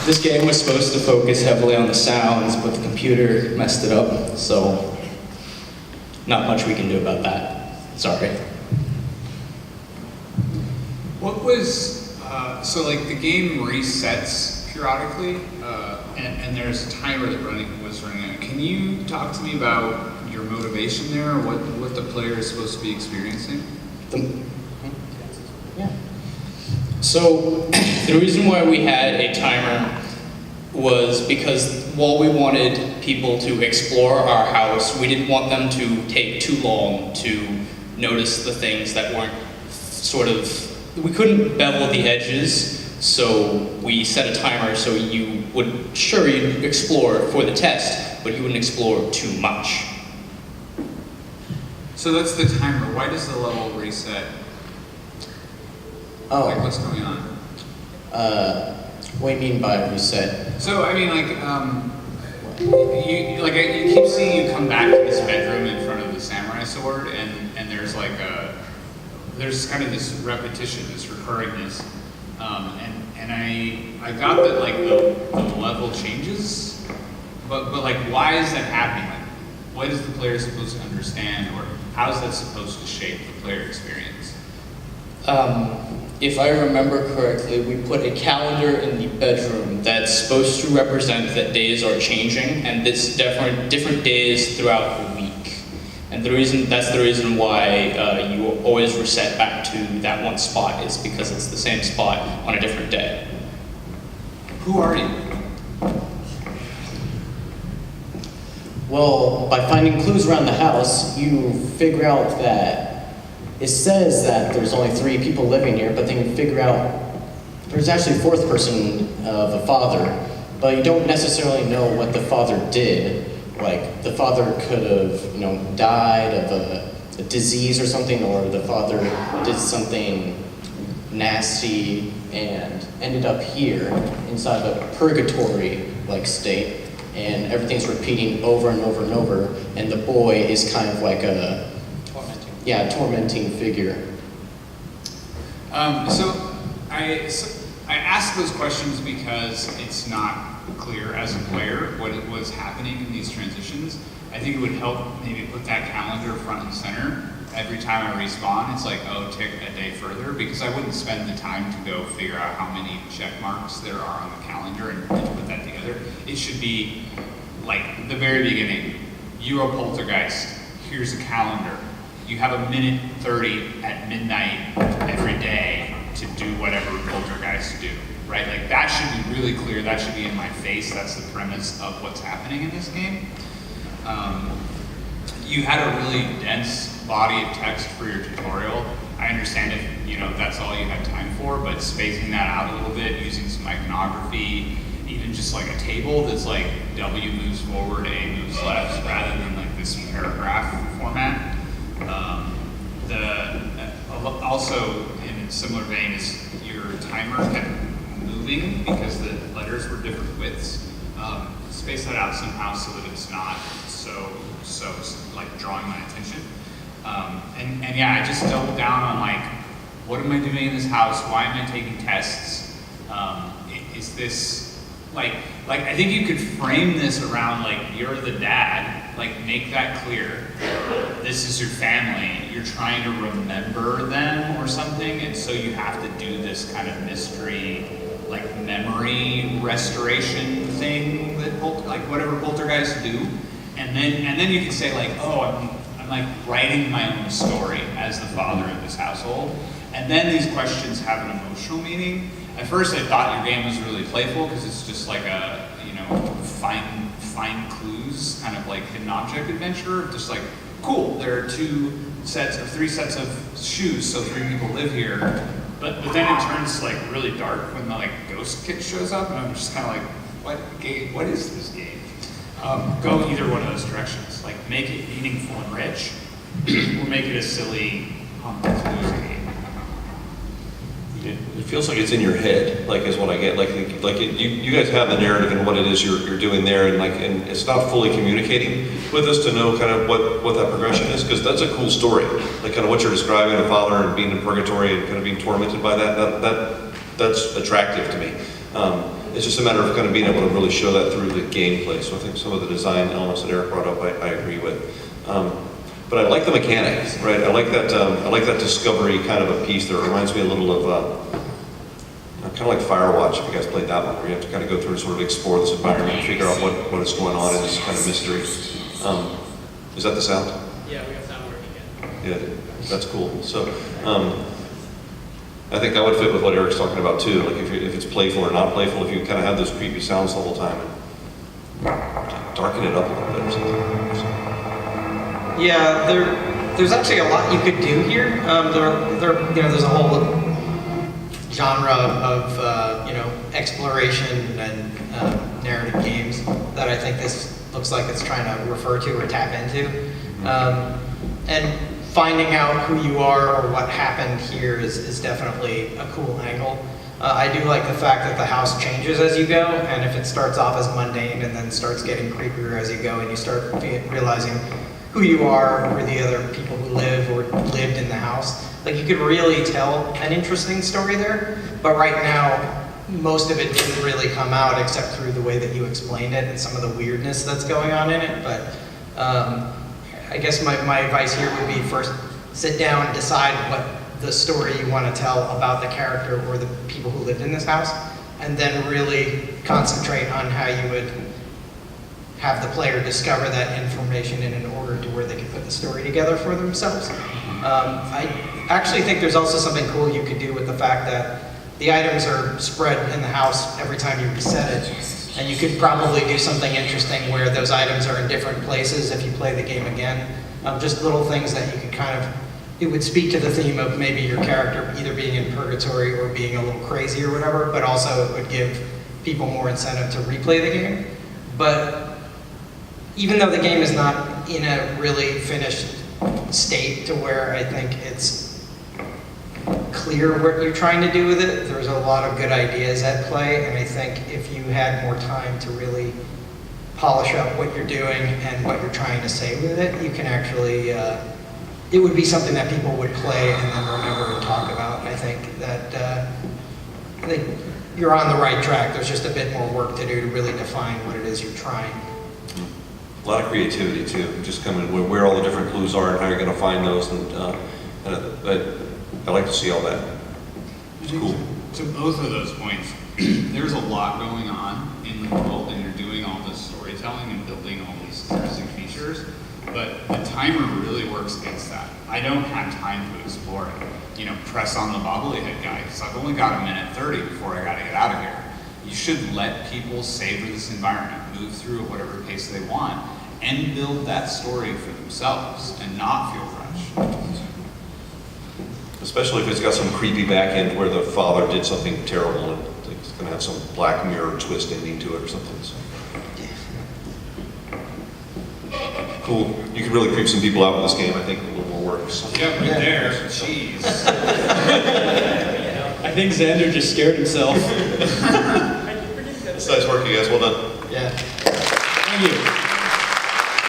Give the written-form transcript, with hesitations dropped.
This game was supposed to focus heavily on the sounds, but the computer messed it up, so not much we can do about that. Sorry. What was, so like the game resets periodically, and there's a timer that was running out. Can you talk to me about your motivation there, or what the player is supposed to be experiencing? Yeah. So the reason why we had a timer was because while we wanted people to explore our house, we didn't want them to take too long to notice the things that weren't we couldn't bevel the edges, so we set a timer so you'd explore for the test, but you wouldn't explore too much. So that's the timer. Why does the level reset? Oh. Like, what's going on? What do you mean by reset? So, I mean, like, you keep seeing you come back to this bedroom in front of the samurai sword, and there's like there's kind of this repetition, this recurringness, and I got that like the level changes, but like, why is that happening? Like, what is the player supposed to understand, or how is that supposed to shape the player experience? If I remember correctly, we put a calendar in the bedroom that's supposed to represent that days are changing, and it's different days throughout the week. And that's the reason why you always reset back to that one spot, is because it's the same spot on a different day. Who are you? Well, by finding clues around the house, you figure out that it says that there's only 3 people living here, but then you figure out there's actually a 4th person of a father, but you don't necessarily know what the father did. Like, the father could have, died of a disease or something, or the father did something nasty and ended up here inside of a purgatory-like state, and everything's repeating over and over and over, and the boy is kind of like a tormenting figure. So I ask those questions because it's not clear as a player what it was happening in these transitions. I think it would help maybe put that calendar front and center. Every time I respawn, it's like, oh, take a day further, because I wouldn't spend the time to go figure out how many check marks there are on the calendar and put that together. It should be like the very beginning. You're a poltergeist. Here's a calendar. You have a minute 30 at midnight every day to do whatever poltergeists do, right? Like, that should be really clear. That should be in my face. That's the premise of what's happening in this game. You had a really dense body of text for your tutorial. I understand if that's all you had time for, but spacing that out a little bit, using some iconography, even just like a table that's like W moves forward, A moves left, rather than like this paragraph format. Also, in a similar vein, is your timer kept moving because the letters were different widths. Space that out somehow so that it's not so like drawing my attention. And yeah, I just doubled down on like, what am I doing in this house? Why am I taking tests? Is this like I think you could frame this around like, you're the dad, like make that clear. This is your family. You're trying to remember them or something, and so you have to do this kind of mystery, like memory restoration thing that whatever poltergeists do, and then you can say like, oh, I'm like writing my own story as the father of this household, and then these questions have an emotional meaning. At first, I thought your game was really playful because it's just like a find clues, kind of like hidden object adventure. Just like, cool, there are 3 sets of shoes, so 3 people live here. But then it turns like really dark when the like ghost kid shows up, and I'm just kind of like, what is this game? Go either one of those directions. Like, make it meaningful and rich, or make it a silly clues game. It feels like it's in your head, like is what I get. You guys have the narrative and what it is you're doing there, and it's not fully communicating with us to know kind of what that progression is, because that's a cool story. Like kind of what you're describing, a father and being in purgatory and kind of being tormented by that's attractive to me. It's just a matter of kind of being able to really show that through the gameplay. So I think some of the design elements that Eric brought up, I agree with. But I like the mechanics, right? I like that discovery kind of a piece that reminds me a little of, kind of like Firewatch, if you guys played that one, where you have to kind of go through and sort of explore this environment and figure out what is going on in this kind of mystery. Is that the sound? Yeah, we got sound working again. Yeah, that's cool. So, I think that would fit with what Eric's talking about too. Like if it's playful or not playful, if you kind of have those creepy sounds the whole time and darken it up a little bit or something. So. Yeah, there's actually a lot you could do here. There's a whole genre of exploration and narrative games that I think this looks like it's trying to refer to or tap into. And finding out who you are or what happened here is definitely a cool angle. I do like the fact that the house changes as you go, and if it starts off as mundane and then starts getting creepier as you go, and you start realizing who you are or the other people who live or lived in the house, like you could really tell an interesting story there. But right now, most of it didn't really come out except through the way that you explained it and some of the weirdness that's going on in it. But I guess my advice here would be first sit down and decide what the story you want to tell about the character or the people who lived in this house, and then really concentrate on how you would have the player discover that information in an order to where they can put the story together for themselves. I actually think there's also something cool you could do with the fact that the items are spread in the house every time you reset it. And you could probably do something interesting where those items are in different places if you play the game again. Just little things that you could it would speak to the theme of maybe your character either being in purgatory or being a little crazy or whatever, but also it would give people more incentive to replay the game. But even though the game is not in a really finished state to where I think it's clear what you're trying to do with it, there's a lot of good ideas at play, and I think if you had more time to really polish up what you're doing and what you're trying to say with it, you can actually, it would be something that people would play and then remember and talk about. And I think that, I think you're on the right track. There's just a bit more work to do to really define what it is you're trying. A lot of creativity too, just coming where all the different clues are and how you're going to find those, and I like to see all that. It's cool. To both of those points, there's a lot going on in the world, and you're doing all this storytelling and building all these interesting features, but the timer really works against that. I don't have time to explore it. Press on the bobblehead guy, because I've only got 1:30 before I got to get out of here. You should let people savor this environment, move through at whatever pace they want, and build that story for themselves and not feel rushed. Especially if it's got some creepy back end where the father did something terrible and it's going to have some Black Mirror twist ending to it or something. So. Cool. You could really creep some people out with this game, I think, with a little more work. So. Yeah, right there. Jeez. I think Xander just scared himself. It's nice work, you guys. Well done. Yeah. Thank you.